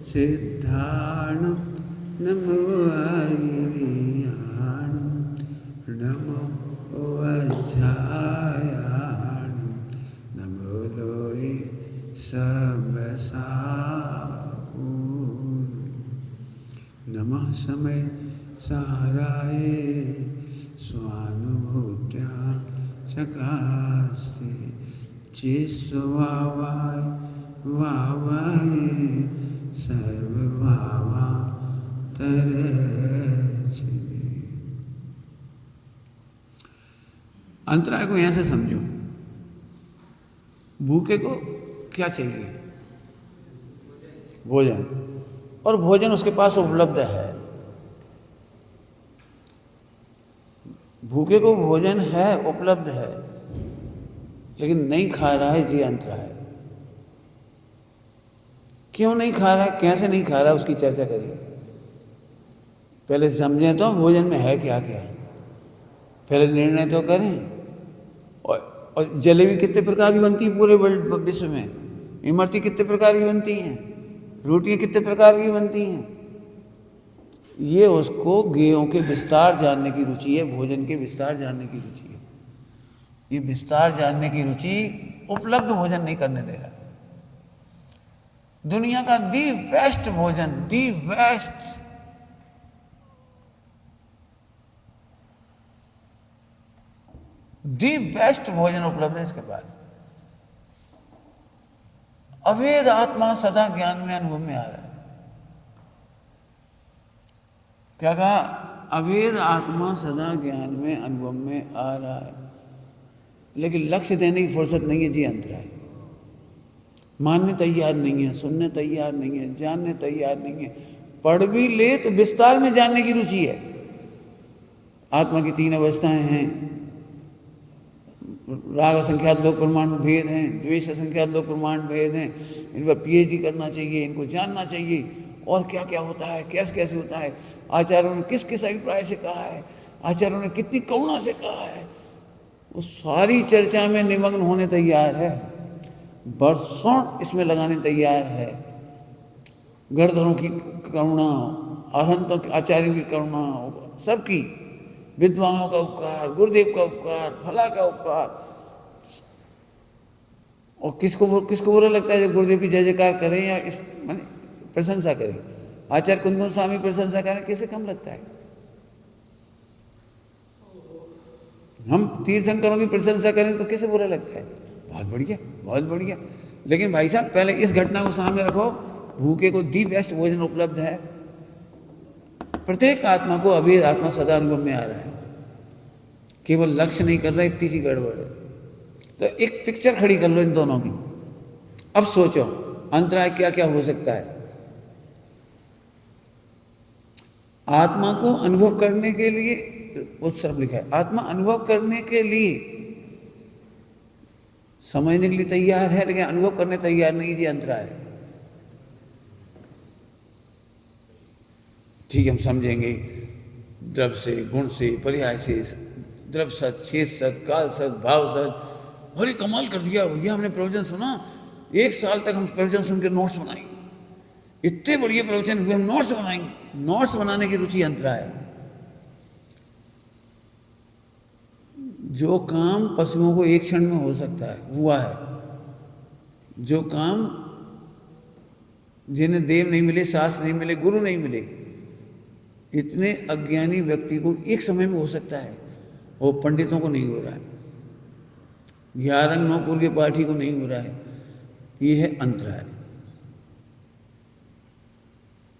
सिद्धाणं नमो आयर्याणं नमो वज्रायाणं नमो लोये सबसाकुं नमः समय साराय स्वानुभूत्या चकास्ते चिस्वावाय वावाय सर्वभावा तरचने। अंतराय को यहां से समझो। भूखे को क्या चाहिए? भोजन, और भोजन उसके पास उपलब्ध है। भूखे को भोजन है, उपलब्ध है, लेकिन नहीं खा रहा है, जी अंतराय। क्यों नहीं खा रहा है, कैसे नहीं खा रहा है, उसकी चर्चा करिए। पहले समझें तो भोजन में है क्या क्या, पहले निर्णय तो करें। और जलेबी कितने प्रकार की बनती है पूरे वर्ल्ड विश्व में? इमरती कितने प्रकार की बनती हैं? रोटियां कितने प्रकार की बनती हैं? ये उसको गेयों के विस्तार जानने की रुचि है, भोजन के विस्तार जानने की रुचि है। ये विस्तार जानने की रुचि उपलब्ध भोजन नहीं करने दे रहा। दुनिया का दी बेस्ट भोजन, दी बेस्ट भोजन उपलब्ध है इसके पास। अभेद आत्मा सदा ज्ञान में, अनुभव में आ रहा है। क्या कहा? अभेद आत्मा सदा ज्ञान में, अनुभव में आ रहा है, लेकिन लक्ष्य देने की फुर्सत नहीं है, जी अंतराय। मानने तैयार नहीं है, सुनने तैयार नहीं है, जानने तैयार नहीं है। पढ़ भी ले तो विस्तार में जानने की रुचि है। आत्मा की 3 अवस्थाएं हैं। राग असंख्यात लोक प्रमाण भेद हैं, द्वेष असंख्यात लोक प्रमाण भेद हैं। इन पर PhD करना चाहिए, इनको जानना चाहिए, और क्या क्या होता है, कैसे कैसे होता है, आचार्यों ने किस किस अभिप्राय से कहा है, आचार्यों ने कितनी करुणा से कहा है। वो सारी चर्चा में निमग्न होने तैयार है, बरसों इसमें लगाने तैयार है। गणधरों की करुणा, अरहंतों आचार्यों की करुणा, सबकी, विद्वानों का उपकार, गुरुदेव का उपकार, फला का उपकार। और किसको बुरा लगता है जब गुरुदेव की जय जयकार करें या इस माने प्रशंसा करें? आचार्य कुंदन स्वामी प्रशंसा करें, किसे कम लगता है? हम तीर्थंकरों की प्रशंसा करें तो किसे बुरा लगता है? बहुत बढ़िया, बहुत बढ़िया। लेकिन भाई साहब, पहले इस घटना को सामने रखो। भूखे को दी बेस्ट भोजन उपलब्ध है। प्रत्येक आत्मा को अभेद आत्मा सदा अनुभव में आ रहा है, केवल लक्ष्य नहीं कर रहा है, इतनी सी गड़बड़ है। तो एक पिक्चर खड़ी कर लो इन दोनों की। अब सोचो अंतराय क्या क्या हो सकता है। आत्मा को अनुभव करने के लिए, उत्सर्ग लिखा है, आत्मा अनुभव करने के लिए, समझने के लिए तैयार है, लेकिन अनुभव करने तैयार नहीं, जी अंतराय। ठीक है, हम समझेंगे द्रव्य से, गुण से, पर्याय से, द्रव्य सत, चेत सत, काल सत, भाव सत। बड़ी कमाल कर दिया भैया, हमने प्रवचन सुना, 1 साल तक हम प्रवचन सुनकर नोट्स बनाएंगे, इतने बढ़िया प्रवचन हुए, हम नोट्स बनाएंगे। नोट्स बनाने की रुचि अंतराय है। जो काम पशुओं को एक क्षण में हो सकता है, हुआ है। जो काम जिन्हें देव नहीं मिले, शास्त्र नहीं मिले, गुरु नहीं मिले, इतने अज्ञानी व्यक्ति को एक समय में हो सकता है, वो पंडितों को नहीं हो रहा है, 11 नौपुर के पाठी को नहीं हो रहा है। ये है अंतराय।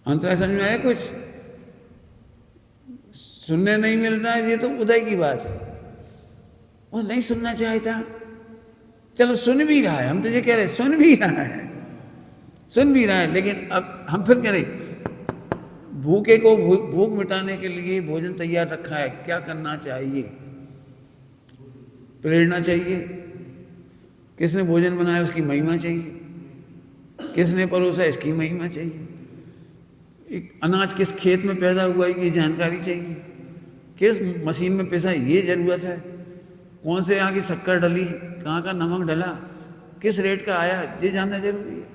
अंतराय समझ में आया? कुछ सुनने नहीं मिल रहा है, ये तो उदय की बात है। वो नहीं सुनना चाहता, चलो सुन भी रहा है, हम तो ये कह रहे सुन भी रहा है, सुन भी रहा है, लेकिन अब हम फिर करें, भूखे को भूख मिटाने के लिए भोजन तैयार रखा है, क्या करना चाहिए? प्रेरणा चाहिए। किसने भोजन बनाया उसकी महिमा चाहिए, किसने परोसा इसकी महिमा चाहिए, एक अनाज किस खेत में पैदा हुआ ये जानकारी चाहिए, किस मशीन में पिसा ये जरूरत है, कौन से यहाँ की शक्कर डली, कहाँ का नमक डला, किस रेट का आया, ये जानना जरूरी है।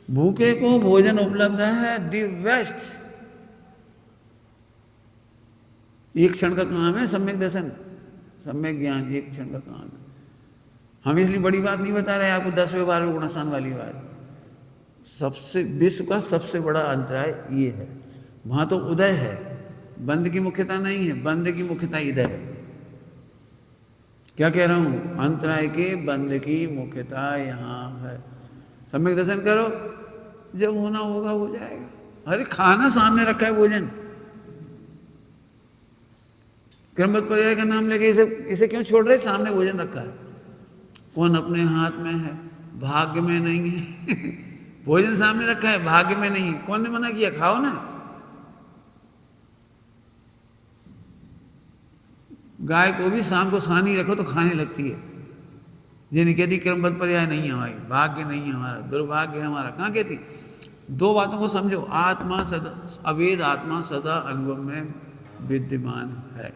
भूखे को भोजन उपलब्ध है, दी बेस्ट। एक क्षण का काम है सम्यक दर्शन, सम्यक ज्ञान एक क्षण का काम है। हम इसलिए बड़ी बात नहीं बता रहे आपको, 10वें 12वें गुणस्थान वाली बात। सबसे विश्व का सबसे बड़ा अंतराय ये है। वहां तो उदय है, बंद की मुख्यता नहीं है, बंद की मुख्यता इधर है। क्या कह रहा हूं? अंतराय के बंद की मुख्यता यहां है। सम्यक दर्शन करो, जब होना होगा हो जाएगा। अरे खाना सामने रखा है, भोजन। क्रमबद्ध पर्याय का नाम लेके इसे क्यों छोड़ रहे? सामने भोजन रखा है। कौन अपने हाथ में है, भाग्य में नहीं है। भोजन सामने रखा है, भाग्य में नहीं है। कौन ने मना किया? खाओ ना। गाय को भी शाम को सानी रखो तो खाने लगती है। जिन्हें कहती क्रमबद्ध पर्याय नहीं है हमारी, भाग्य नहीं है हमारा, दुर्भाग्य है हमारा। कहाँ कहती? दो बातों को समझो। आत्मा सदा, अवेद आत्मा सदा अनुभव में विद्यमान है।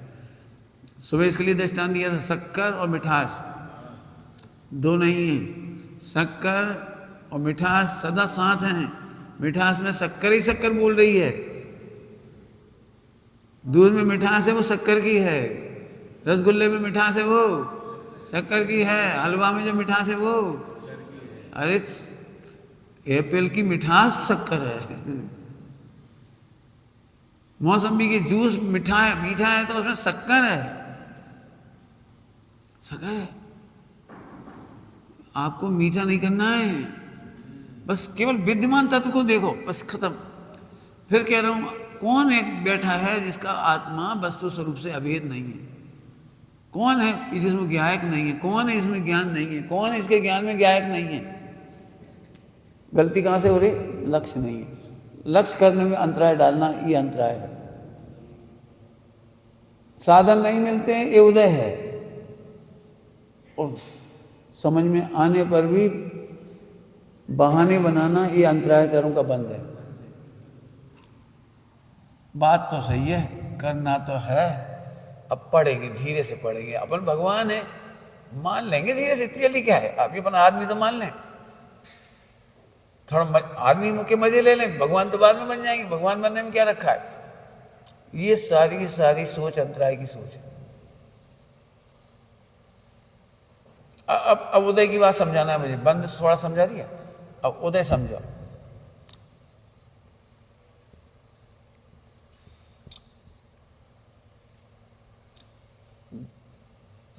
सुबह इसके लिए दृष्टांत दिया था, शक्कर और मिठास दो नहीं है। शक्कर और मिठास सदा साथ हैं। मिठास में शक्कर ही शक्कर बोल रही है। दूध में मिठास है, वो शक्कर की है। रसगुल्ले में मिठास है, वो शक्कर की है। हलवा में जो मिठास है वो, अरे एप्पल की मिठास शक्कर है। मौसम्बी की जूस मीठा है तो उसमें शक्कर है, शक्कर है। आपको मीठा नहीं करना है, बस केवल विद्यमान तत्व को देखो, बस खत्म। फिर कह रहा हूं, कौन एक बैठा है जिसका आत्मा वस्तु स्वरूप से अभेद नहीं है? कौन है जिसमें ज्ञायक नहीं है? कौन है इसमें ज्ञान नहीं है? कौन है इसके ज्ञान में ज्ञायक नहीं है? गलती कहां से हो रही? लक्ष्य नहीं है। लक्ष्य करने में अंतराय डालना, ये अंतराय है। साधन नहीं मिलते हैं, ये उदय है। और समझ में आने पर भी बहाने बनाना, ये अंतराय कर्म का बंद है। बात तो सही है, करना तो है। अब पढ़ेंगे, धीरे से पढ़ेंगे। अपन भगवान है, मान लेंगे धीरे से। इतनी जल्दी क्या है? आप अपन आदमी तो मान लें, थोड़ा आदमी के मजे ले लें, भगवान तो बाद में बन जाएंगे। भगवान बनने में क्या रखा है? ये सारी सोच अंतराय की सोच है। अब उदय की बात समझाना है मुझे। बंद थोड़ा समझा दिया, अब उदय समझो।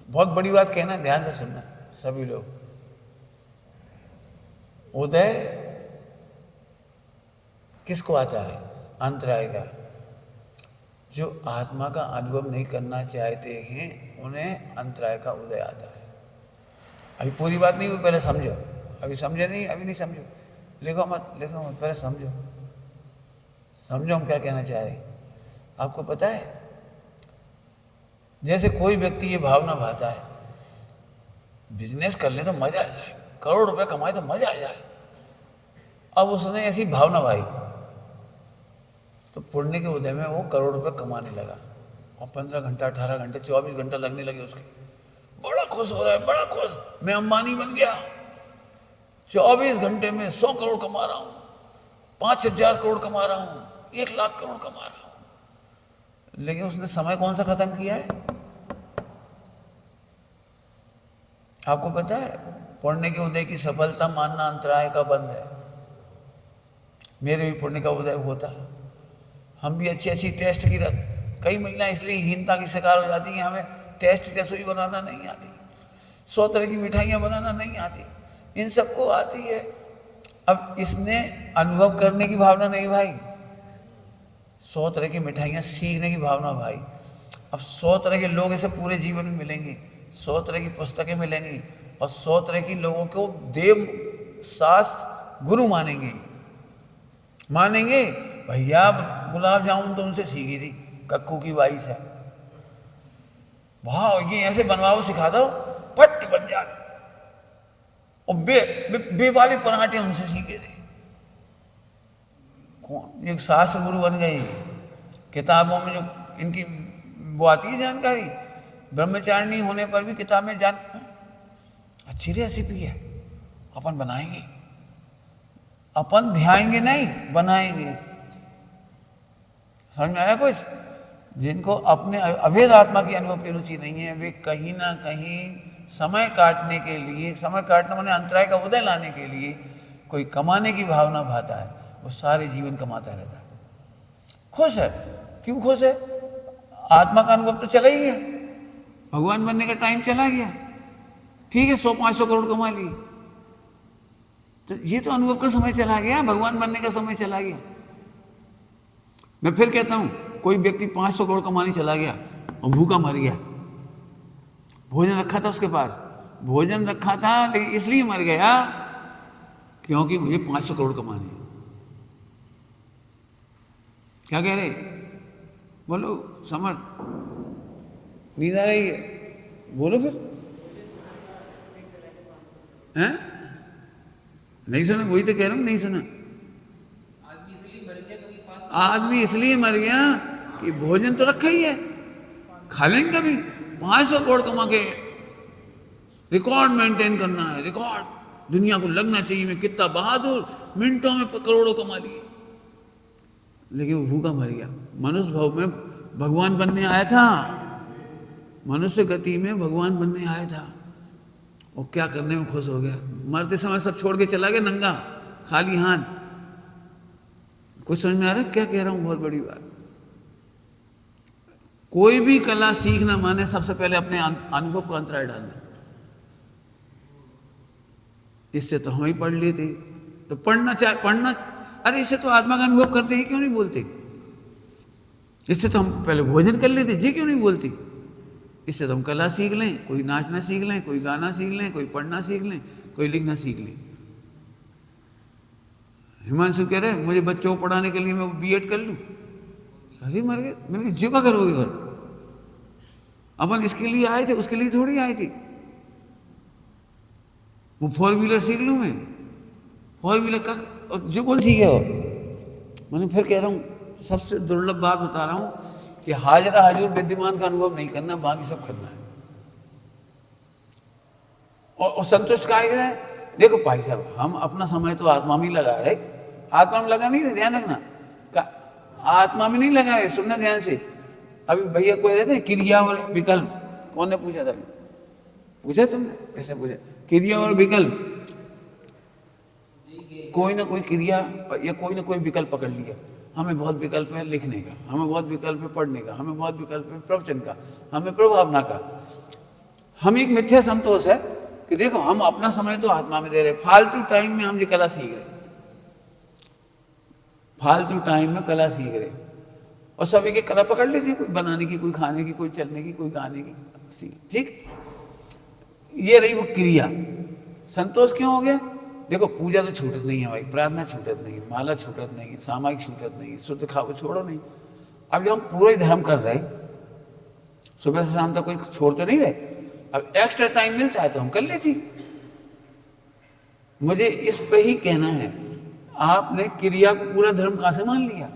बहुत बड़ी बात कहना, ध्यान से सुनना सभी लोग। उदय किसको आता है? अंतराय का। जो आत्मा का अनुभव नहीं करना चाहते हैं, उन्हें अंतराय का उदय आता है। अभी पूरी बात नहीं हुई, पहले समझो। अभी समझे नहीं, अभी नहीं समझो। लिखो मत, पहले समझो। समझो हम क्या कहना चाह रहे हैं। आपको पता है, जैसे कोई व्यक्ति ये भावना भाता है, बिजनेस कर ले तो मजा आ जाए, करोड़ रुपए कमाए तो मजा आ जाए। अब उसने ऐसी भावना भाई, तो पुण्य के उदय में वो करोड़ रुपए कमाने लगा। और 15 घंटा, 18 घंटे, 24 घंटा लगने लगे उसके। बड़ा खुश हो रहा है, बड़ा खुश, मैं अंबानी बन गया। 24 घंटे में 100 करोड़ कमा रहा हूं, 5,000 करोड़ कमा रहा हूं, 1 लाख करोड़ कमा रहा हूं। लेकिन उसने समय कौन सा खत्म किया है? आपको पता है, पुण्य के उदय की सफलता मानना अंतराय का बंद है। मेरे भी पुण्य का उदय होता, हम भी अच्छी टेस्ट की कई महिलाएं इसलिए हीनता की शिकार हो जाती हैं, हमें टेस्ट रसोई बनाना नहीं आती, 100 तरह की मिठाइयाँ बनाना नहीं आती। इन सबको आती है। अब इसने अनुभव करने की भावना नहीं भाई, 100 तरह की मिठाइयाँ सीखने की भावना भाई। अब 100 तरह के लोग इसे पूरे जीवन में मिलेंगे, 100 तरह की पुस्तकें मिलेंगी, और 100 तरह की लोगों को देव शास्त्र गुरु मानेंगे। भैया गुलाब जामुन तो उनसे सीखी थी, कक्कू की बाई से। वाह, ये ऐसे बनवाओ, सिखा दो, पट बन जा। और बे वाले पराठे उनसे सीखे थे। कौन? एक शास्त्र गुरु बन गए। किताबों में जो इनकी वो आती है जानकारी, ब्रह्मचारिणी होने पर भी किताब में अच्छी रेसिपी है, अपन बनाएंगे। अपन ध्याएंगे नहीं, बनाएंगे। समझ में आया कुछ? जिनको अपने अभेद आत्मा की अनुभव की रुचि नहीं है, वे कहीं ना कहीं समय काटने के लिए, समय काटने माने अंतराय का उदय लाने के लिए कोई कमाने की भावना भाता है, वो सारे जीवन कमाता रहता है। खुश है, क्यों खुश है? आत्मा का अनुभव तो चला ही गया, भगवान बनने का टाइम चला गया, ठीक है 100-500 करोड़ कमा लिए, तो ये तो अनुभव का समय चला गया, भगवान बनने का समय चला गया। मैं फिर कहता हूं, कोई व्यक्ति 500 करोड़ कमाने चला गया और भूखा मर गया, भोजन रखा था उसके पास, भोजन रखा था लेकिन इसलिए मर गया क्योंकि मुझे 500 करोड़ कमाने हैं। क्या कह रहे? बोलो समर्थ, नींद आ रही है? बोलो फिर। हैं? नहीं सुना? वही तो कह रहा हूं, नहीं सुना। आदमी इसलिए मर गया कि भोजन तो रखा ही है, खा लेंगे कभी। 500 करोड़ कमा के रिकॉर्ड मेंटेन करना है, रिकॉर्ड, दुनिया को लगना चाहिए मैं कितना बहादुर, मिनटों में करोड़ों कमा लिए, लेकिन वो भूखा मर गया। मनुष्य भाव में भगवान बनने आया था, मनुष्य गति में भगवान बनने आया था, और क्या करने में खुश हो गया, मरते समय सब छोड़ के चला गया नंगा, खाली हाथ। कुछ समझ में आ रहा है क्या कह रहा हूं? बहुत बड़ी बात। कोई भी कला सीखना माने सबसे पहले अपने अनुभव को अंतराय डालना। इससे तो हम ही पढ़ लेते, तो पढ़ना, अरे इससे तो आत्मा का अनुभव करते ही क्यों नहीं बोलते? इससे तो हम पहले भोजन कर लेते, जी क्यों नहीं बोलती? इससे तो हम कला सीख लें, कोई नाचना सीख लें, कोई गाना सीख लें, कोई पढ़ना सीख लें, कोई लिखना सीख लें। हिमांशु कह रहे मुझे बच्चों को पढ़ाने के लिए मैं बीएड कर लूं। अरे मर गए, मैंने जो क्या करोगे घर? अपन इसके लिए आए थे, उसके लिए थोड़ी आए थे। वो 4 व्हीलर सीख लूं मैं, 4 व्हीलर का जो कौन सीखे हो? मैंने फिर कह रहा हूं, सबसे दुर्लभ बात बता रहा हूं कि हाजरा हजूर विद्यमान का अनुभव नहीं करना, बाकी सब करना है। और संतुष्ट का है। देखो भाई साहब, हम अपना समय तो आत्मा में लगा रहे, आत्मा में लगा नहीं रहे, ध्यान रखना, आत्मा में नहीं लगा रहे, सुनना ध्यान से। अभी भैया कोई रहते हैं क्रिया और विकल्प, कौन ने पूछा था? पूछा तुमने? किसने पूछा? क्रिया और विकल्प, कोई ना कोई क्रिया या कोई ना कोई विकल्प पकड़ लिया। हमें बहुत विकल्प है लिखने का, हमें बहुत विकल्प है पढ़ने का, हमें बहुत विकल्प है प्रवचन का, हमें प्रभावना का। हम एक मिथ्या संतोष है कि देखो हम अपना समय तो आत्मा में दे रहे, फालतू टाइम में हम ये कला सीख रहे, फालतू टाइम में कला सीख रहे, और सभी की कला पकड़ लेती है, कोई बनाने की, कोई खाने की, कोई चलने की, कोई गाने की, ठीक। ये रही वो क्रिया। संतोष क्यों हो गया? देखो पूजा तो छूटत नहीं है भाई, प्रार्थना छूटत नहीं, माला छूटत नहीं, सामायिक छूटत नहीं, शुद्ध खाओ छोड़ो नहीं। अब जब हम पूरा ही धर्म कर रहे, सुबह से शाम तक कोई छोड़ तो नहीं रहे, अब एक्स्ट्रा टाइम मिलता है तो हम कर लेती। मुझे इस पे ही कहना है, आपने क्रिया को पूरा धर्म कहां से मान लिया?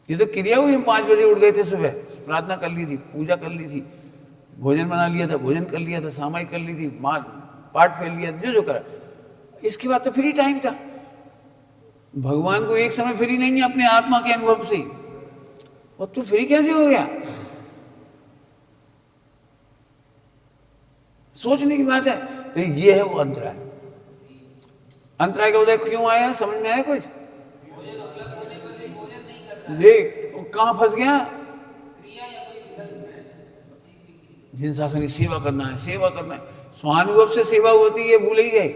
ये तो क्रिया हुई, हम 5 बजे उठ गए थे, सुबह प्रार्थना कर ली थी, पूजा कर ली थी, भोजन बना लिया था, भोजन कर लिया था, सामायिक कर ली थी, पाठ फेर लिया था, जो करा। इसके बाद तो फ्री टाइम था। भगवान को एक समय फ्री नहीं है अपने आत्मा के अनुभव से, और तू फ्री कैसे हो गया? सोचने की बात है। तो ये है वो अंतराय। अंतराय का उदय क्यों आया, समझ में आया कुछ? देख कहां फंस गया। जिन शासन की सेवा करना है, सेवा करना है, स्वानुभव से सेवा होती है, भूल ही गए।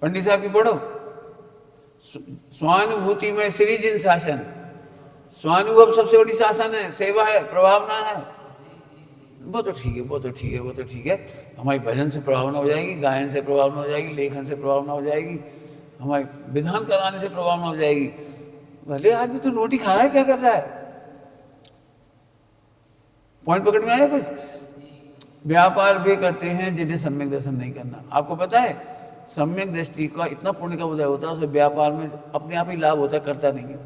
पंडित साहब की पढ़ो, स्वानुभूति में श्री जिन शासन, स्वानुभव सबसे बड़ी शासन है, सेवा है, प्रभावना है। वो तो ठीक है, वो तो ठीक है, वो तो ठीक है। हमारी भजन से प्रभावना हो जाएगी, गायन से प्रभावना हो जाएगी, लेखन से प्रभावना हो जाएगी, हमारे विधान कराने से प्रभावना हो जाएगी। भले आदमी तो रोटी खा रहा है, क्या कर रहा है? पॉइंट पकड़ में आया कुछ? व्यापार वे करते हैं जिन्हें सम्यक दर्शन नहीं करना। आपको पता है सम्यक दृष्टि का इतना पुण्य का उदय होता है, उसे व्यापार में अपने आप ही लाभ होता है, करता नहीं है।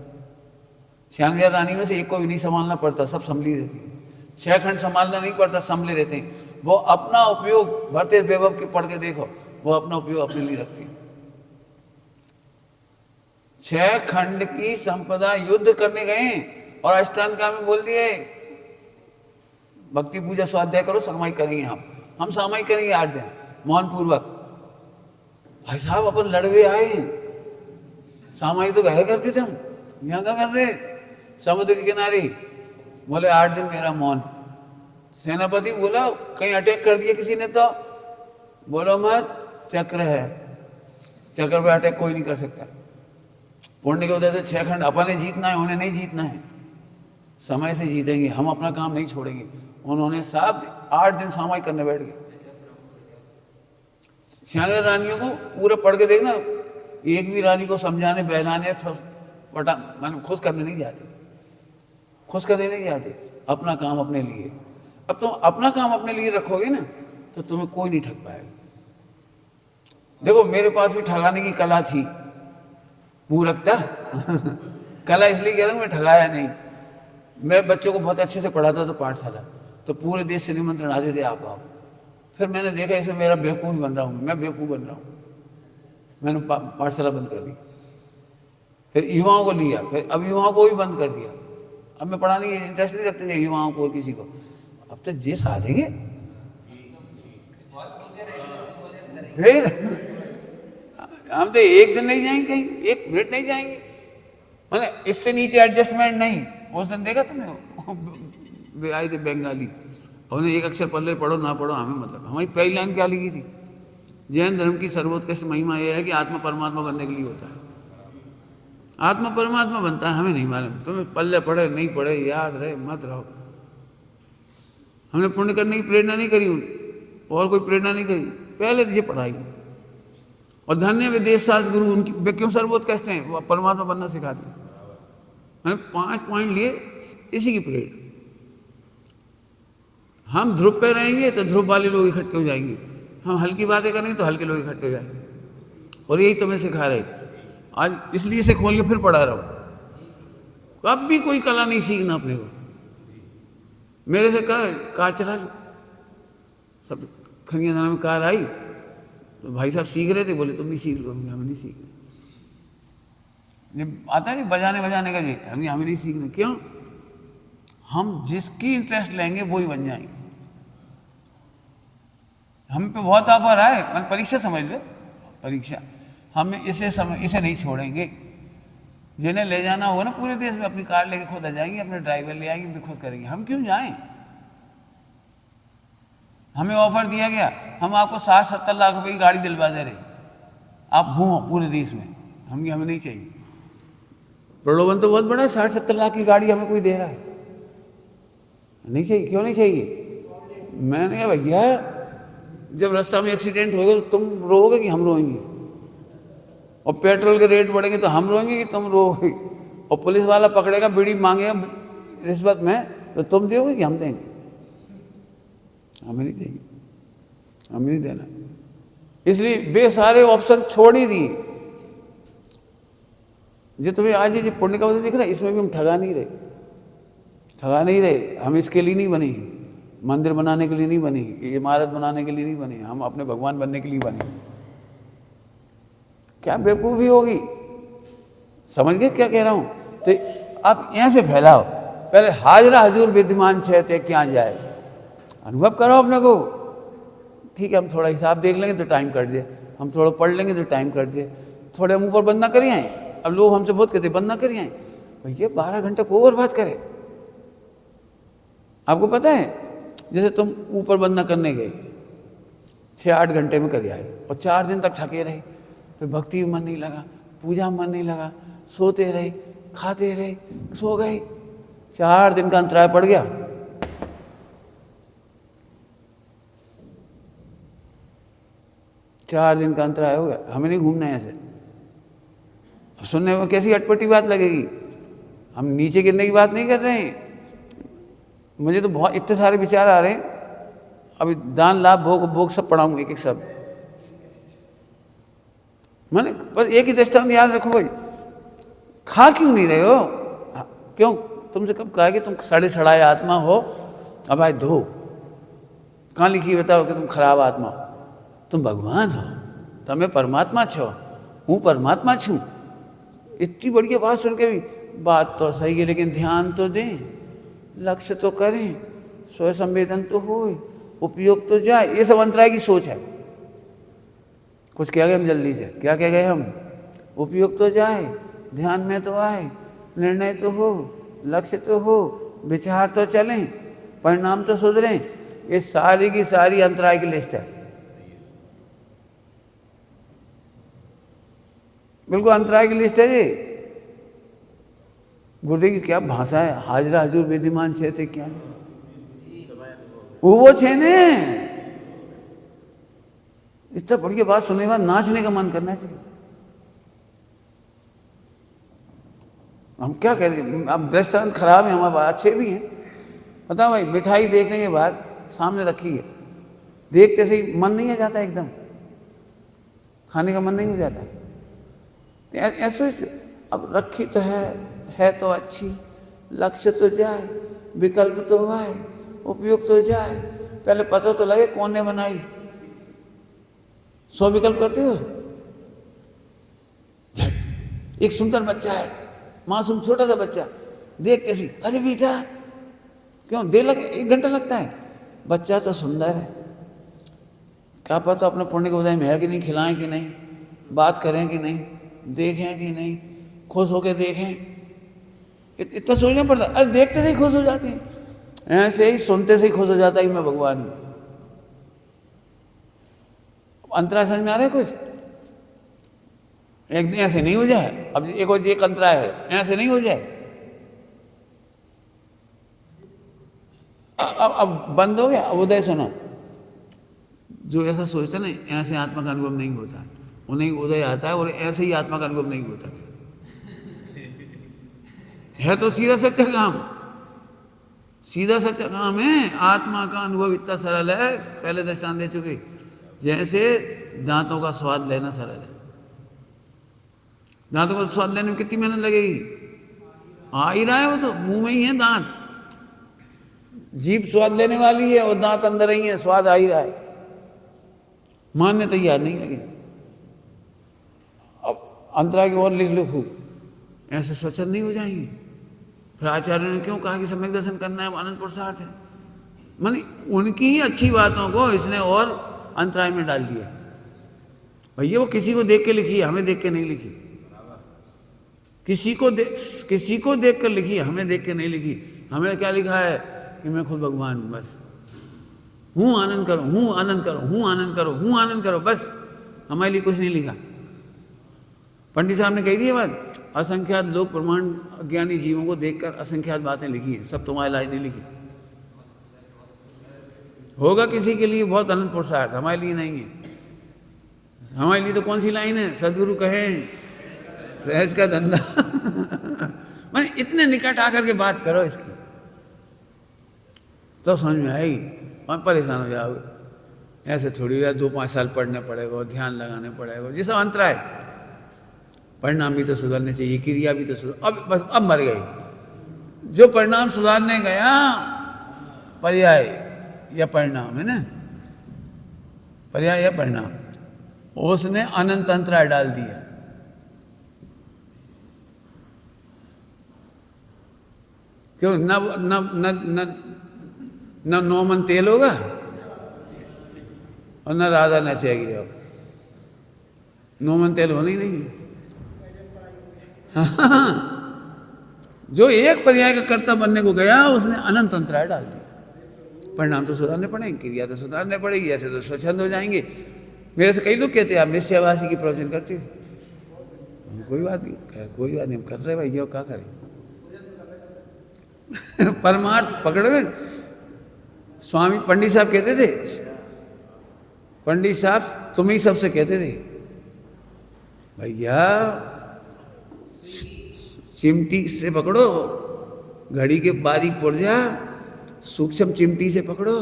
96 रानी में से एक को भी नहीं संभालना पड़ता, सब संभली रहती है। 6 खंड संभालना नहीं पड़ता, संभले रहते हैं। वो अपना उपयोग भरते वैभव के पढ़ के देखो, वो अपना उपयोग अपने लिए रखती हैं। 6 खंड की संपदा युद्ध करने गए और अष्टांग में बोल दिए भक्ति पूजा स्वाध्याय करो, सामायिक करेंगे हम सामायिक करेंगे 8 दिन मौन पूर्वक। भाई साहब अपन लड़वे आए, सामायिक तो घर करते थे हम, यहाँ क्या कर रहे समुद्र के किनारे। बोले 8 दिन मेरा मौन। सेनापति बोला कहीं अटैक कर दिया किसी ने तो? बोलो मत, चक्र है, चक्र पे अटैक कोई नहीं कर सकता। पुण्य की वजह से 6 खंड अपने जीतना है, उन्हें नहीं जीतना है, समय से जीतेंगे हम, अपना काम नहीं छोड़ेंगे। उन्होंने सब 8 दिन सामायिक करने बैठ गए। 96 रानियों को पूरा पढ़ के देखना, एक भी रानी को समझाने बहलाने मतलब खुश करने नहीं जाते, खुश करने नहीं जाते, अपना काम अपने लिए। अब तुम अपना काम अपने लिए रखोगे ना तो तुम्हें कोई नहीं ठग पाएगा। देखो मेरे पास भी ठगाने की कला थी, मूर्खता कला इसलिए कह रहा हूँ, मैं ठगाया नहीं। मैं बच्चों को बहुत अच्छे से पढ़ाता था पाठशाला, तो पूरे देश से निमंत्रण आते थे आप आओ। फिर मैंने देखा इसमें मेरा बेवकूफ़ बन रहा हूँ, मैं बेवकूफ़ बन रहा हूँ, मैंने पाठशाला बंद कर दी। फिर युवाओं को लिया, फिर अब युवाओं को भी बंद कर दिया। अब मैं पढ़ाने की इंटरेस्ट नहीं रखते थे युवाओं को किसी को। अब तो जे साधेंगे फिर हम तो एक दिन नहीं जाएंगे कहीं, 1 मिनट नहीं जाएंगे, मैंने इससे नीचे एडजस्टमेंट नहीं। उस दिन देखा तुमने आए थे बंगाली, उन्हें एक अक्षर पल्ले पढ़ो ना पढ़ो हमें मतलब, हमारी पहली लाइन क्या लिखी थी? जैन धर्म की सर्वोत्कृष्ट महिमा यह है कि आत्मा परमात्मा बनने के लिए होता है। आत्मा परमात्मा बनता है हमें नहीं मालूम, तुम्हें पल्ले पढ़े नहीं पढ़े याद रहे मत रहो। हमने पुण्य करने की प्रेरणा नहीं करी, और कोई प्रेरणा नहीं करी, पहले ये पढ़ाई। और धन्य विदेश शास्त्र गुरु, उनकी वे क्यों सर्वोत्कृष्ट हैं? वो परमात्मा बनना सिखाते हैं। मैंने 5 पॉइंट लिए इसी की प्रेरणा। हम ध्रुव पे रहेंगे तो ध्रुव वाले लोग इकट्ठे हो जाएंगे, हम हल्की बातें करेंगे तो हल्के लोग इकट्ठे हो जाएंगे। और यही तुम्हें सिखा रहे आज, इसलिए से खोल के फिर पढ़ा रहा हूँ। कब भी कोई कला नहीं सीखना अपने को। मेरे से कहा कार चला लो, सब खनिया थाना में कार आई तो भाई साहब सीख रहे थे, बोले तुम नहीं सीख लो, हमें नहीं सीखना। आता है बजाने का जी, हमें नहीं सीखना। क्यों? हम जिसकी इंटरेस्ट लेंगे वो ही बन जाएंगे। हम पे बहुत ऑफर आए, मैंने परीक्षा समझ लो, परीक्षा हमें इसे नहीं छोड़ेंगे। जिन्हें ले जाना होगा ना पूरे देश में, अपनी कार लेके खुद आ जाएंगे, अपने ड्राइवर ले आएंगे, भी खुद करेंगे। हम क्यों जाएं? हमें ऑफर दिया गया, हम आपको 60-70 लाख रुपए की गाड़ी दिलवा दे रहे, आप घूमो पूरे देश में। हमें नहीं चाहिए। प्रलोभन तो बहुत बड़ा है, 60-70 लाख की गाड़ी हमें कोई दे रहा है, नहीं चाहिए। क्यों नहीं चाहिए? मैंने कहा भैया जब रास्ता में एक्सीडेंट होगा तो तुम रोओगे कि हम रोएंगे? और पेट्रोल के रेट बढ़ेंगे तो हम रोएंगे कि तुम रोओगे? और पुलिस वाला पकड़ेगा, बीड़ी मांगेगा रिश्वत में, तो तुम दोगे कि हम देंगे? हमें नहीं देंगे, हमें नहीं देना। इसलिए वे सारे ऑप्शन छोड़ ही दिए। जो तुम्हें आज ये पुण्य का वजह दिख रहा है, इसमें भी हम ठगा नहीं रहे। हम इसके लिए नहीं बने, मंदिर बनाने के लिए नहीं बने, इमारत बनाने के लिए नहीं बने, हम अपने भगवान बनने के लिए बने। क्या बेवकूफ़ी होगी? समझ गए क्या कह रहा हूं? तो आप यहाँ से फैलाओ, पहले हाजरा हजूर विद्यमान छह ते क्या जाए, अनुभव करो अपने को। ठीक है, हम थोड़ा हिसाब देख लेंगे तो टाइम कट जाए, हम थोड़ा पढ़ लेंगे तो टाइम कट जाए, थोड़े हम ऊपर बंद ना करिए। अब लोग हमसे बहुत कहते बंद ना करिए, भैया 12 घंटे को बर्बाद करे। आपको पता है, जैसे तुम ऊपर बंद ना करने गए, 6-8 घंटे में कर आए और 4 दिन तक थके रहे, फिर भक्ति में मन नहीं लगा, पूजा में मन नहीं लगा, सोते रहे, खाते रहे, सो गए, 4 दिन का अंतराय पड़ गया। चार दिन का अंतराय हो गया। हमें नहीं घूमना है ऐसे। अब सुनने में कैसी अटपटी बात लगेगी, हम नीचे गिरने की बात नहीं कर रहे हैं। मुझे तो बहुत इतने सारे विचार आ रहे हैं, अभी दान लाभ भोग सब पढ़ाऊंगे एक शब्द। मैंने बस एक ही दृष्टांत याद रखो भाई, खा क्यों नहीं रहे हो? क्यों? तुमसे कब कहा कि तुम सड़े आत्मा हो? अब आए धो, कहाँ लिखी बताओ कि तुम खराब आत्मा हो? तुम भगवान हो। તમે પરમાત્મા છો, હું પરમાત્મા છું। इतनी बढ़िया बात सुन के भी बात तो सही है, लेकिन ध्यान तो दें, लक्ष्य तो करें, स्व संवेदन तो हो, उपयोग तो जाए। ये सब अंतराय की सोच है। कुछ कह गए हम जल्दी से, क्या कह गए हम? उपयोग तो जाए, ध्यान में तो आए, निर्णय तो हो, लक्ष्य तो हो, विचार तो चलें, परिणाम तो सुधरें। ये सारी की सारी अंतराय की लिस्ट है, बिल्कुल अंतराय की लिस्ट है ये। गुरुदेव की क्या भाषा है, हाजरा हजूर विद्यमान छे थे, क्या वो छे ने। इतना बढ़िया बात सुनने के बाद नाचने का मन करना चाहिए। हम क्या कह रहे हैं, अब दृष्टांत खराब है, हमारे पास अच्छे भी हैं। पता भाई, मिठाई देखने के बाद सामने रखी है, देखते से ही मन नहीं आ जाता, एकदम खाने का मन नहीं हो जाता। तो ऐसे अब रखी तो है तो अच्छी, लक्ष्य तो जाए, विकल्प तो आए, उपयोग तो जाए। पहले पता तो लगे कौन ने बनाई। 100 विकल्प करते हो। एक सुंदर बच्चा है, मासूम छोटा सा बच्चा, देख कैसी, अरे बेटा क्यों देर लगे, 1 घंटा लगता है। बच्चा तो सुंदर है, क्या पता अपने पुण्य को बधाई में है कि नहीं, खिलाएं कि नहीं, बात करें कि नहीं, देखें कि नहीं, खुश होके देखें, इतना सोचना पड़ता। अरे देखते से ही खुश हो जाते हैं, ऐसे ही सुनते से ही खुश हो जाता है कि मैं भगवान हूं। अंतराय समझ में आ रहा है कुछ? एक दिन ऐसे नहीं हो जाए। अब एक अंतराय है, ऐसे नहीं हो जाए। अब बंद हो गया। अब उदय सुनो, जो ऐसा सोचता ना, ऐसे आत्मा का अनुभव नहीं होता, उन्हें उदय आता है, और ऐसे ही आत्मा का अनुभव नहीं होता है। तो सीधा सच्चा काम, सीधा सच्चा काम है। आत्मा का अनुभव इतना सरल है, पहले दृष्टांत दे चुके, जैसे दांतों का स्वाद लेना सरल है। दांतों का स्वाद लेने में कितनी मेहनत लगेगी? आ ही रहा है, वो तो मुंह में ही है दांत। जीभ स्वाद लेने वाली है और दांत अंदर ही है, स्वाद आ ही रहा है, मानने तैयार नहीं लगे। अब अंतराय की ओर लिख लो खूब, ऐसे स्वच्छंद नहीं हो जाएंगे। फिर आचार्य ने क्यों कहा कि सम्यक दर्शन करना है, आनंद पुरुषार्थ है। मानी उनकी ही अच्छी बातों को इसने और अंतराय में डाल दिया। भैया वो किसी को देख के लिखी है, हमें देख के नहीं लिखी। किसी को देख कर लिखी, हमें देख के नहीं लिखी। हमें क्या लिखा है कि मैं खुद भगवान हूं, बस हूं, आनंद करो, हूं आनंद करो, हूं आनंद करो, हूं आनंद करो, बस। हमारे लिए कुछ नहीं लिखा। पंडित साहब ने कही थी ये बात, असंख्यात लोग प्रमाण अज्ञानी जीवों को देखकर असंख्यात बातें लिखी हैं, सब तुम्हारे लायक नहीं लिखी। होगा किसी के लिए बहुत अनंत पुरुषार्थ, हमारे लिए नहीं है। हमारे लिए तो कौन सी लाइन है, सदगुरु कहे सहज का धंधा। मैंने इतने निकट आकर के बात करो इसकी, तो समझ में आएगी। और परेशान हो जाओगे। ऐसे थोड़ी यार 2-5 साल पढ़ने पड़ेगा, ध्यान लगाने पड़ेगा, ये सब अंतराय। परिणाम भी तो सुधरने चाहिए, क्रिया भी तो सुधर। अब बस अब मर गई। जो परिणाम सुधारने गया, पर्याय या परिणाम है ना, पर्याय या परिणाम, उसने अनंत अंतराय डाल दिया। क्यों? न न न न न 9 मन तेल होगा और न राधा नचेगी। अब 9 मन तेल होना ही नहीं। हाँ, जो एक पर्याय का कर्ता बनने को गया, उसने अनंत अंतराय डाल दिया। परिणाम तो सुधारने पड़ेंगे, क्रिया तो सुधारने पड़ेगी, ऐसे तो स्वच्छंद हो जाएंगे। मेरे से कई लोग कहते हैं आप निश्चयवासी की प्रवचन करते हो। कोई बात नहीं, कोई बात नहीं, हम कर रहे भाई, ये क्या करें। परमार्थ पकड़े। स्वामी पंडित साहब कहते थे, पंडित साहब तुम ही सबसे कहते थे, भैया चिमटी से पकड़ो, घड़ी के बारीक पुर्जा सूक्ष्म चिमटी से पकड़ो।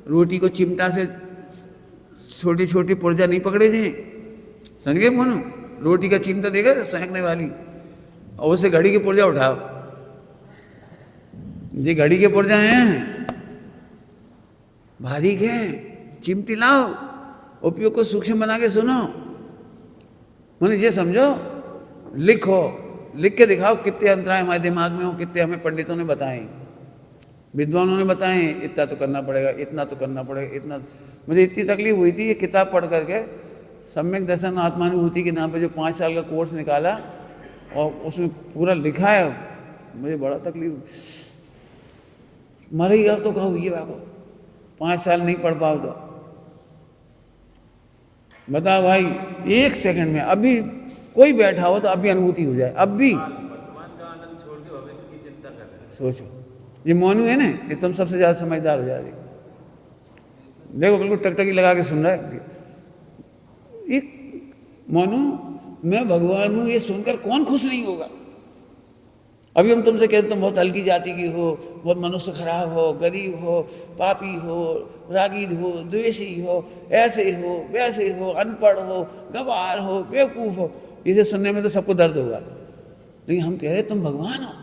रोटी को चिमटा से छोटी छोटी पुर्जा नहीं पकड़े थे, समझ गए मोनू? रोटी का चिमटा देखा सेंकने वाली, और उससे घड़ी की पुर्जा उठाओ। ये घड़ी के पुर्जा हैं, बारीक हैं, चिमटी लाओ, उपयोग को सूक्ष्म बना के सुनो, मैंने ये समझो, लिखो, लिख के दिखाओ कितने अंतराय हमारे दिमाग में हो, कितने हमें पंडितों ने बताए, विद्वानों ने बताए, इतना तो करना पड़ेगा, इतना तो करना पड़ेगा, इतना। मुझे इतनी तकलीफ हुई थी ये किताब पढ़ करके, सम्यक दर्शन आत्मानुभूति के नाम पे जो 5 साल का कोर्स निकाला और उसमें पूरा लिखा है, मुझे बड़ा तकलीफ। मरेगा तो कहो ये बाबू 5 साल नहीं पढ़ पाओ तो बताओ भाई, 1 सेकंड में अभी कोई बैठा हो तो अभी अनुभूति हो जाए, अब भी वर्तमान का आनंद छोड़ के भविष्य की चिंता कर रहे हैं। सोचो, ये मोनू है ना, इस तुम सबसे ज्यादा समझदार हो जा रही। देखो बिल्कुल टकटकी लगा के सुन रहा है। एक मोनू, मैं भगवान हूं ये सुनकर कौन खुश नहीं होगा। अभी हम तुमसे कहते तुम बहुत हल्की जाति की हो, बहुत मनुष्य खराब हो, गरीब हो, पापी हो, रागीद हो, द्वेषी हो, ऐसे हो, वैसे हो, अनपढ़ हो, गवार हो, बेवकूफ हो, इसे सुनने में तो सबको दर्द होगा। लेकिन हम कह रहे तुम भगवान हो,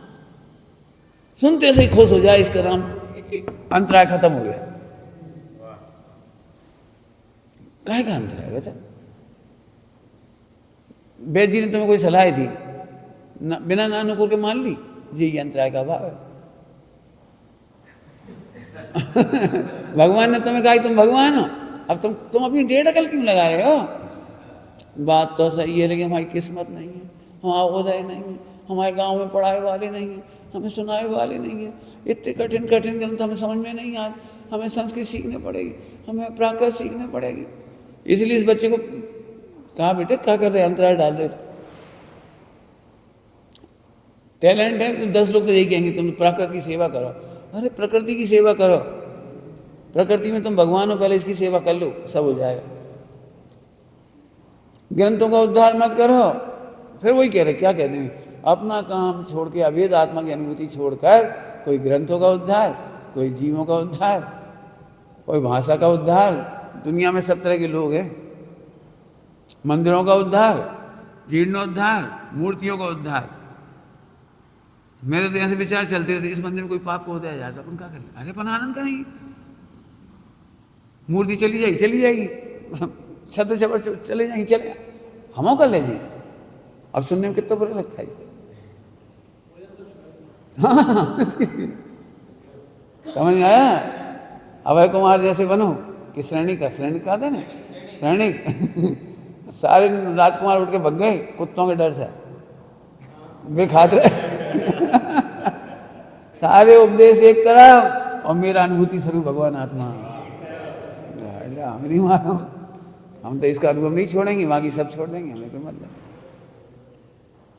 सुनते से ही खुश हो जाए, इसका नाम अंतराय खत्म हो गया। काहे का अंतराय बता? वैद्य जी ने तुम्हें कोई सलाह दी ना, बिना ना नुकुर के मान ली, ये अंतराय का भाव है। भगवान ने तुम्हें कहा तुम भगवान हो, अब तुम अपनी डेढ़ अकल क्यों लगा रहे हो? बात तो सही है, लेकिन हमारी किस्मत नहीं है, हमारा उदय नहीं है, हमारे गांव में पढ़ाए वाले नहीं है, हमें सुनाए वाले नहीं है, इतने कठिन कठिन ग्रंथ हमें समझ में नहीं आते, हमें संस्कृत सीखनी पड़ेगी, हमें प्राकृत सीखनी पड़ेगी। इसलिए इस बच्चे को कहा बेटे क्या कर रहे, अंतराय डाल रहे थे। टैलेंट है तो 10 लोग तो यही कहेंगे तुम प्रकृति की सेवा करो। अरे प्रकृति की सेवा करो, प्रकृति में तुम भगवान हो, पहले इसकी सेवा कर लो, सब हो जाएगा। ग्रंथों का उद्धार मत करो। फिर वही कह रहे, क्या कहते हैं, अपना काम छोड़ के, अभेद आत्मा की अनुभूति छोड़कर कोई ग्रंथों का उद्धार, कोई जीवों का उद्धार, कोई भाषा का उद्धार। दुनिया में सब तरह के लोग हैं। मंदिरों का उद्धार, जीर्णोद्धार, मूर्तियों का उद्धार। मेरे तो ऐसे विचार चलते रहते, इस मंदिर में कोई पाप को उदय जाता, अपन क्या करें? अरे अपन आनंद करेंगे, मूर्ति चली जाएगी, छत्र छपर चले जाएंगे, चले हम कर ले जाए। अब सुनने में कितना बुरा लगता है। हाँ समझ में आया? अभय कुमार जैसे बनो कि श्रेणी का था ना, श्रेणी सारे राजकुमार उठ के भग गए कुत्तों के डर से, वे खाते रहे। सारे उपदेश एक तरफ और मेरा अनुभूति स्वरूप भगवान आत्मा। हम नहीं मानो, हम तो इसका अनुभव नहीं छोड़ेंगे, बाकी सब छोड़ देंगे, हमें कोई मतलब।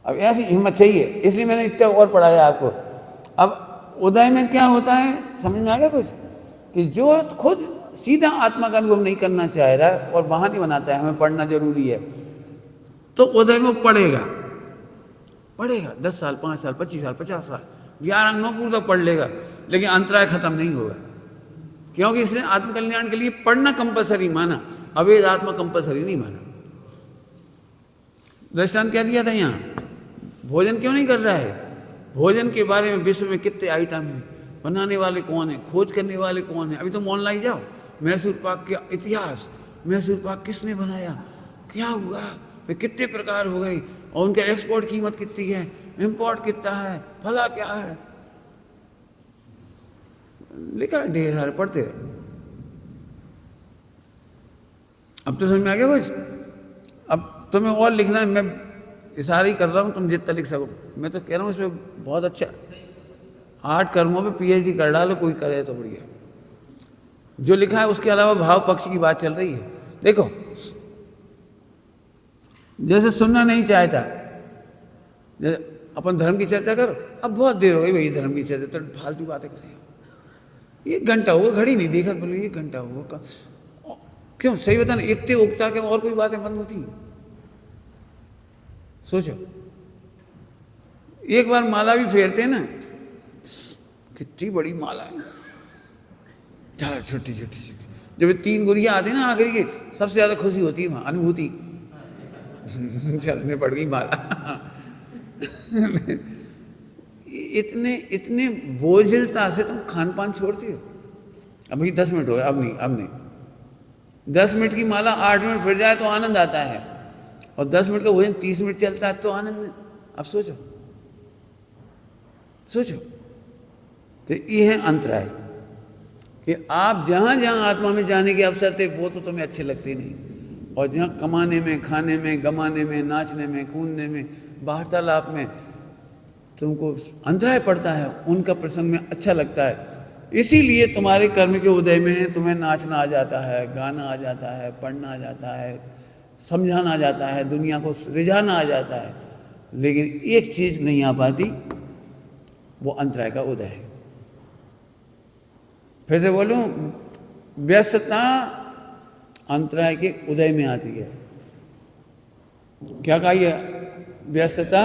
अब ऐसी हिम्मत चाहिए, इसलिए मैंने इतना और पढ़ाया आपको। अब उदय में क्या होता है समझ में आ गया कुछ, कि जो खुद सीधा आत्मा का अनुभव नहीं करना चाह रहा है और बहाने बनाता है हमें पढ़ना जरूरी है, तो उदय में पढ़ेगा 10 साल, 5 साल, 25 साल, 50 साल, 11 अंगों तक पढ़ लेगा, लेकिन अंतराय खत्म नहीं होगा। क्योंकि इसने आत्मकल्याण के लिए पढ़ना कंपलसरी माना, अवेद आत्मा कंपलसरी नहीं माना। दृष्टांत क्या दिया था यहाँ, भोजन क्यों नहीं कर रहा है? भोजन के बारे में विश्व में कितने आइटम हैं, बनाने वाले कौन है, खोज करने वाले कौन है। अभी तुम ऑनलाइन जाओ, मैसूर पाक का इतिहास, मैसूर पाक किसने बनाया, क्या हुआ, फिर कितने प्रकार हो गए, और उनका एक्सपोर्ट कीमत कितनी है, इंपोर्ट कितना है, फला क्या है, लिखा है ढेर सारे, पढ़ते रहे। अब तो समझ में आ गया कुछ? अब तुम्हें और लिखना है, मैं इशारा ही कर रहा हूँ, तुम जितना लिख सको। मैं तो कह रहा हूँ इसमें बहुत अच्छा 8 कर्मों पे PhD कर डालो, कोई करे तो बढ़िया। जो लिखा है उसके अलावा भाव पक्ष की बात चल रही है। देखो जैसे सुनना नहीं चाहता, जैसे अपन धर्म की चर्चा करो, अब बहुत देर हो गई भाई धर्म की चर्चा, तो फालतू बातें करें। 1 घंटा होगा, घड़ी नहीं देखा, बोले 1 घंटा होगा, क्यों? सही बताना, इतने उगता के और कोई बातें बंद होती? सोचो, एक बार माला भी फेरते हैं ना, कितनी बड़ी माला है, चलो छोटी छोटी छोटी, जब 3 गुड़िया आती है ना आखिरी की, सबसे ज्यादा खुशी होती है वहां, अनुभूति। चलने पड़ गई माला। इतने बोझिलता से तुम खान पान छोड़ते हो। अभी 10 मिनट हो गए, अब नहीं 10 मिनट की माला 8 मिनट फिर जाए तो आनंद आता है। और 10 मिनट का भोजन 30 मिनट चलता है तो आनंद। अब सोचो सोचो, तो ये है अंतराय कि आप जहाँ जहाँ आत्मा में जाने के अवसर थे वो तो तुम्हें अच्छे लगते नहीं, और जहाँ कमाने में, खाने में, गमाने में, नाचने में, कूदने में, वार्तालाप में तुमको अंतराय पड़ता है, उनका प्रसंग में अच्छा लगता है। इसीलिए तुम्हारे कर्म के उदय में तुम्हें नाचना आ जाता है, गाना आ जाता है, पढ़ना आ जाता है, समझाना आ जाता है, दुनिया को रिझाना आ जाता है। लेकिन एक चीज़ नहीं आ पाती, वो अंतराय का उदय है। फिर से बोलूं, व्यस्तता अंतराय के उदय में आती है। क्या कहिए? व्यस्तता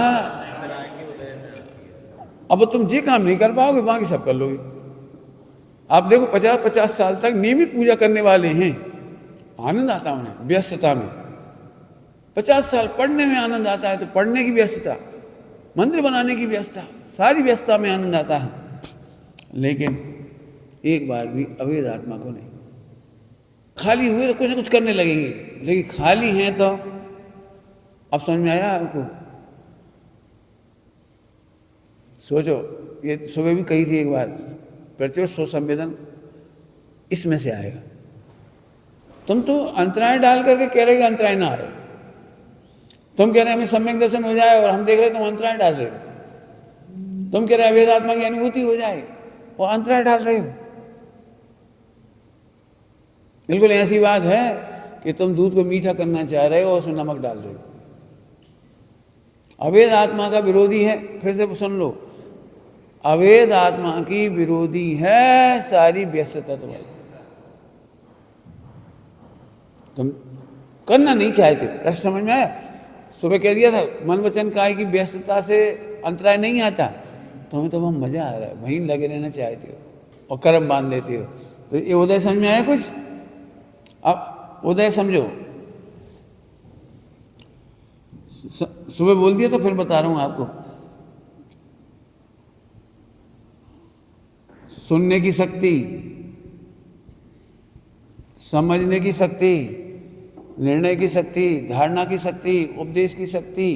अब तुम जे काम नहीं कर पाओगे बाकी सब कर लोगे। आप देखो 50-50 साल तक नियमित पूजा करने वाले हैं, आनंद आता है उन्हें व्यस्तता में। 50 साल पढ़ने में आनंद आता है, तो पढ़ने की व्यस्तता, मंदिर बनाने की व्यस्तता, सारी व्यस्तता में आनंद आता है। लेकिन एक बार भी अवैध आत्मा को नहीं। खाली हुए तो कुछ ना कुछ करने लगेंगे, लेकिन खाली हैं तो अब समझ में आया आपको? सोचो, ये सुबह भी कही थी एक बात, प्रत्युष सुसंवेदन इसमें से आएगा। तुम तो अंतराय डाल करके कह रहे हो अंतराय ना आए। तुम कह रहे हमें सम्यक दर्शन हो जाए और हम देख रहे तुम अंतराय डाल रहे हो। तुम कह रहे अवैध आत्मा की अनुभूति हो जाए और अंतराय डाल रहे हो। बिल्कुल ऐसी बात है कि तुम दूध को मीठा करना चाह रहे हो और उसमें नमक डाल रहे हो। अवैध आत्मा का विरोधी है, फिर से सुन लो, अवैध आत्मा की विरोधी है सारी व्यस्तता तुम्हारी। तुम करना नहीं चाहते, प्रश्न समझ में आया? सुबह कह दिया था मन वचन काया की व्यस्तता से अंतराय नहीं आता, तुम्हें तो वह मजा आ रहा है, वहीं लगे रहना चाहते हो और कर्म बांध लेते हो। तो ये उदय समझ में आया कुछ? अब उदय समझो, सुबह बोल दिया तो फिर बता रहा हूं आपको। सुनने की शक्ति, समझने की शक्ति, निर्णय की शक्ति, धारणा की शक्ति, उपदेश की शक्ति,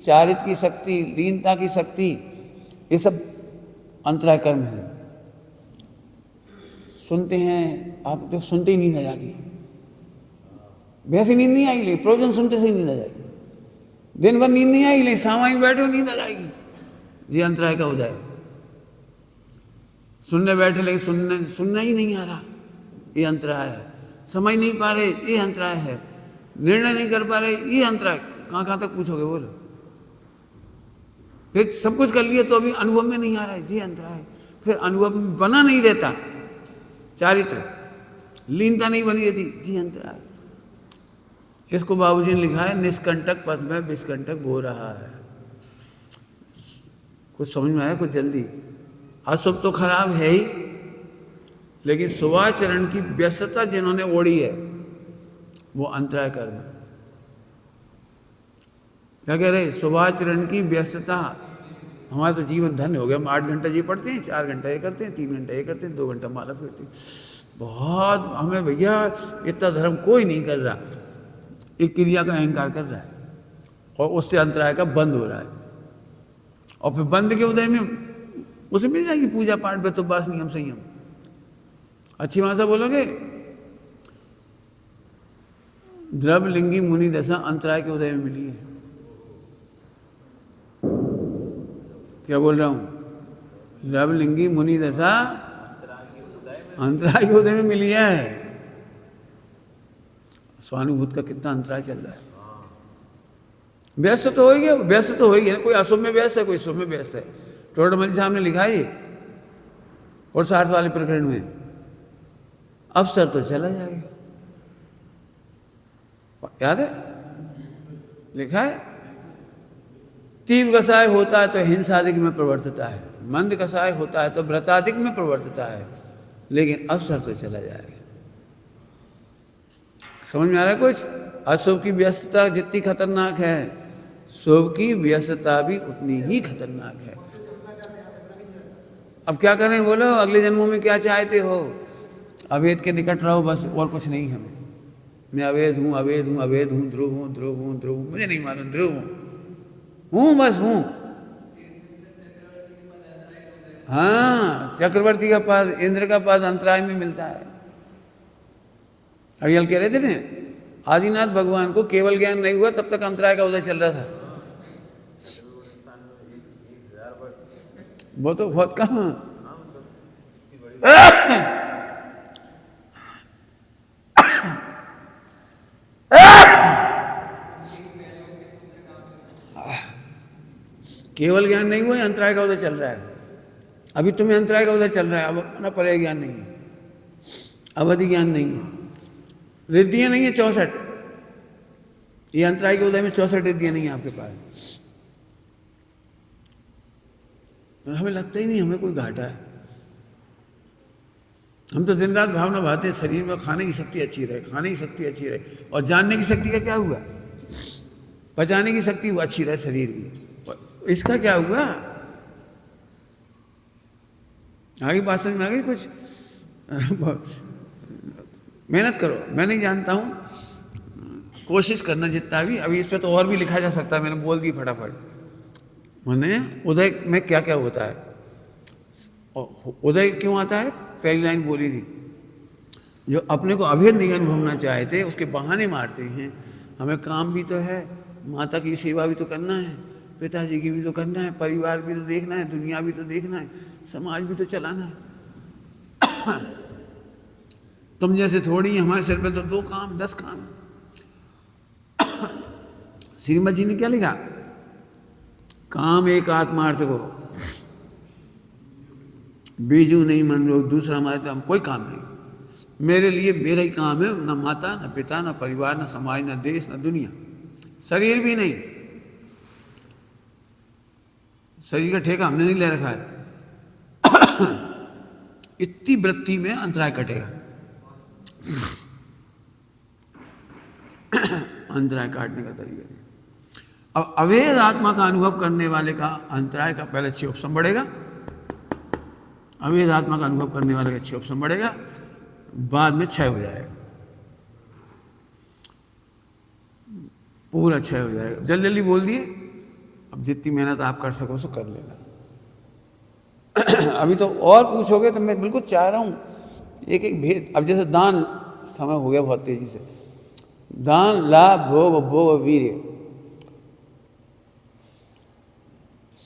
चारित्र की शक्ति, लीनता की शक्ति, ये सब अंतराय कर्म है। सुनते हैं आप तो सुनते ही नींद आ जाती है। वैसे नींद नहीं आएगी, लेकिन प्रवचन सुनते से ही नींद आ जाएगी। दिन भर नींद नहीं आएगी, लेकिन सामाजिक बैठे हो नींद आ जाएगी। ये अंतराय का उदय है। सुनने बैठे लेकिन सुनना ही नहीं आ रहा, ये अंतराय है। समझ नहीं पा रहे, ये अंतराय है। निर्णय नहीं कर पा रहे, ये अंतराय। कहाँ तक पूछोगे? बोलो। फिर सब कुछ कर लिया तो अभी अनुभव में नहीं आ रहा है, ये अंतराय। फिर अनुभव में बना नहीं रहता, चारित्र लीनता नहीं बनी रहती, जी अंतराय। इसको बाबूजी ने लिखा है, निष्कंटक पथ में विष्कंटक बो रहा है। कुछ समझ में आया? कुछ जल्दी। अशुभ तो खराब है ही, लेकिन सुभाचरण की व्यस्तता जिन्होंने ओढ़ी है वो अंतराय कर्म है। क्या कह रहे? सुभाचरण की व्यस्तता। हमारा तो जीवन धन्य हो गया, हम 8 घंटा ये पढ़ते हैं, 4 घंटा ये करते हैं, 3 घंटा ये करते हैं, 2 घंटा माला फिरते हैं। बहुत हमें भैया इतना धर्म कोई नहीं कर रहा, एक क्रिया का अहंकार कर रहा है और उससे अंतराय का बंद हो रहा है। और फिर बंद के उदय में उसे मिल जाएगी पूजा पाठ पे तो बस नियम संयम। अच्छी भाषा बोलोगे, द्रवलिंगी मुनि दशा अंतराय के उदय में मिली है। क्या बोल रहा हूं? द्रवलिंगी मुनि दशा अंतराय के उदय में मिली है। स्वानुभूत का कितना अंतराय चल रहा है। व्यस्त तो होगी, व्यस्त तो होगी ना। कोई अशुभ में व्यस्त है, कोई शुभ में व्यस्त है। टोडरमल साहब ने लिखा है और 60 वाले प्रकरण में, अवसर तो चला जाएगा। याद है? लिखा है, तीव्र कसाय होता है तो हिंसादिक में प्रवर्तता है, मंद कसाय होता है तो व्रतादिक में प्रवर्तता है, लेकिन अवसर तो चला जाएगा। समझ में आ रहा है कुछ? अशुभ की व्यस्तता जितनी खतरनाक है, शुभ की व्यस्तता भी उतनी ही खतरनाक है। अब क्या करें? बोलो, अगले जन्मों में क्या चाहते हो? अवैध के निकट रहो बस, और कुछ नहीं हमें। मैं अवैध हूँ, अवैध हूँ, अवैध हूँ, ध्रुव हूँ, ध्रुव हूँ, ध्रुव हूँ, मुझे नहीं मालूम, ध्रुव हूँ, बस हूँ। हाँ, चक्रवर्ती का पास, इंद्र का पास अंतराय में मिलता है। अभी हल कह रहे थे ना, आदिनाथ भगवान को केवल ज्ञान नहीं हुआ तब तक अंतराय का उदय चल रहा था। वो तो बहुत कम। केवल ज्ञान नहीं हुआ, अंतराय का उदय चल रहा है। अभी तुम्हें अंतराय का उदय चल रहा है, अब अपना पर्याय ज्ञान नहीं है, अवधि ज्ञान नहीं है, रिद्धियां नहीं है 64। ये अंतराय के उदय में 64 रिद्धियां नहीं है आपके पास। हमें लगता ही नहीं हमें कोई घाटा है। हम तो दिन रात भावना भाते हैं शरीर में खाने की शक्ति अच्छी रहे, खाने की शक्ति अच्छी रहे, और जानने की शक्ति का क्या हुआ? पचाने की शक्ति वो अच्छी रहे शरीर की, इसका क्या हुआ? आगे बात समझ में आ गई कुछ? मेहनत करो, मैं नहीं जानता हूं, कोशिश करना जितना भी। अभी इस पे तो और भी लिखा जा सकता है, मैंने बोल दी फटाफट। मैंने उदय में क्या क्या होता है, उदय क्यों आता है, पहली लाइन बोली थी। जो अपने को अभेद निगम घूमना चाहते उसके बहाने मारते हैं। हमें काम भी तो है, माता की सेवा भी तो करना है, पिताजी की भी तो करना है, परिवार भी तो देखना है, दुनिया भी तो देखना है, समाज भी तो चलाना है। तुम जैसे थोड़ी, हमारे सिर पे तो 2 काम 10 काम। श्रीमद जी ने क्या लिखा? काम एक आत्मार्थ को, बीजू नहीं मन रोग, दूसरा हमारे तो हम कोई काम नहीं। मेरे लिए मेरा ही काम है, न माता न पिता न परिवार न समाज न देश न दुनिया, शरीर भी नहीं। शरीर का ठेका हमने नहीं ले रखा है। इतनी वृत्ति में अंतराय कटेगा। अंतराय काटने का तरीका। अब अवैध आत्मा का अनुभव करने वाले का अंतराय का पहले क्षोभसम बढ़ेगा, अवैध आत्मा का अनुभव करने वाले का क्षोभसम बढ़ेगा, बाद में क्षय हो जाएगा, पूरा क्षय हो जाएगा। जल्दी जल्दी बोल दिए, अब जितनी मेहनत आप कर सको सो कर लेना। अभी तो और पूछोगे तो मैं बिल्कुल चाह रहा हूँ एक एक भेद। अब जैसे दान, समय हो गया बहुत तेजी से। दान, लाभ, भोग, भोग, वीर्य,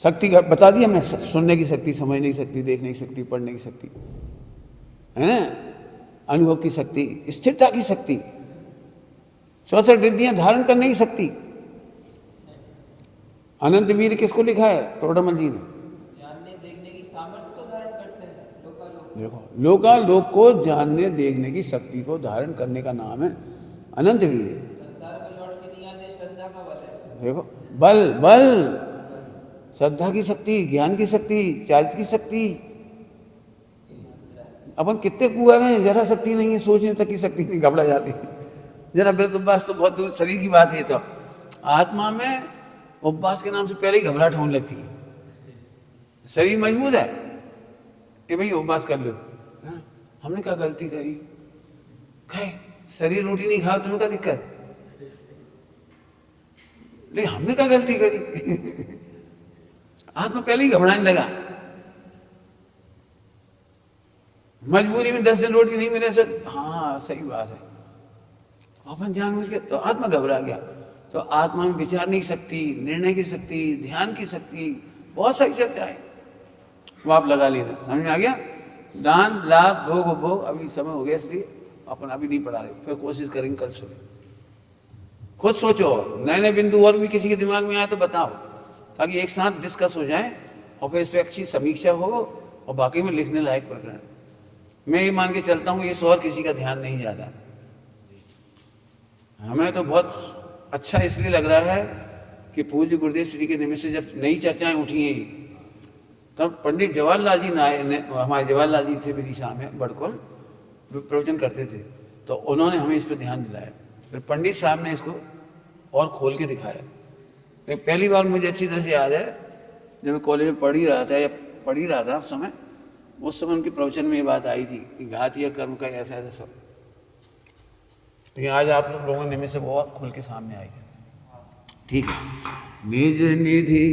शक्ति का बता दी हमने, सुनने की शक्ति, समझने की शक्ति, देखने की शक्ति, पढ़ने की शक्ति, है ना, अनुभव की शक्ति, स्थिरता की शक्ति, 64 रिद्धियां धारण करने की शक्ति। अनंत वीर किसको लिखा है? टोडरमल जी ने। जानने देखने की सामर्थ्य को धारण करते हैं लोकालोक। देखो, लोकालोक को जानने देखने की शक्ति को धारण करने का नाम है अनंत वीर। संसार में लौट के नहीं आते, श्रद्धा का बल है। देखो, बल बल, श्रद्धा की शक्ति, ज्ञान की शक्ति, चारित्र की शक्ति। अपन कितने कुआरे हैं, जरा शक्ति नहीं है, सोचने तक की शक्ति नहीं, घबरा जाती है। जरा व्रत उपवास तो बहुत दूर शरीर की बात है, तो आत्मा में उपवास के नाम से पहले ही घबराहट होने लगती है। शरीर मजबूत है, ये भाई उपवास कर लो। हाँ, हमने क्या गलती करी? खाए शरीर रोटी नहीं खाओ, तुम्हें क्या दिक्कत? नहीं, हमने क्या गलती करी? आत्मा पहले ही घबराने लगा। मजबूरी में 10 दिन रोटी नहीं मिले सर, हाँ सही बात है, अपन जानबूझ के, तो आत्मा घबरा गया। तो आत्मा में विचारने की शक्ति, निर्णय की शक्ति, ध्यान की शक्ति, बहुत सारी चर्चा है, वो आप लगा लेना। समझ में आ गया? दान, लाभ, भोग, उपभोग। अभी समय हो गया इसलिए अपन अभी नहीं पढ़ा रहे, फिर कोशिश करेंगे कल सुबह। खुद सोचो, नए नए बिंदु और भी किसी के दिमाग में आए तो बताओ, ताकि एक साथ डिस्कस हो जाए और फिर इस पर अच्छी समीक्षा हो और बाकी में लिखने लायक प्रकरण। मैं ये मान के चलता हूँ इस और किसी का ध्यान नहीं जाता। हमें तो बहुत अच्छा इसलिए लग रहा है कि पूज्य गुरुदेव श्री के निमित्त से जब नई चर्चाएं उठी हैं, तब पंडित जवाहरलाल जी हमारे जवाहरलाल जी थे विदिशा में, बड़कोल प्रवचन करते थे, तो उन्होंने हमें इस पर ध्यान दिलाया। फिर पंडित साहब ने इसको और खोल के दिखाया। तो पहली बार मुझे अच्छी तरह से याद है, जब मैं कॉलेज में पढ़ ही रहा था उस समय उनके प्रवचन में ये बात आई थी कि घातीय कर्म का ऐसा ऐसा सब। लेकिन आज आप सब लोगों ने में से बहुत खुल के सामने आई है। ठीक है। निज निधि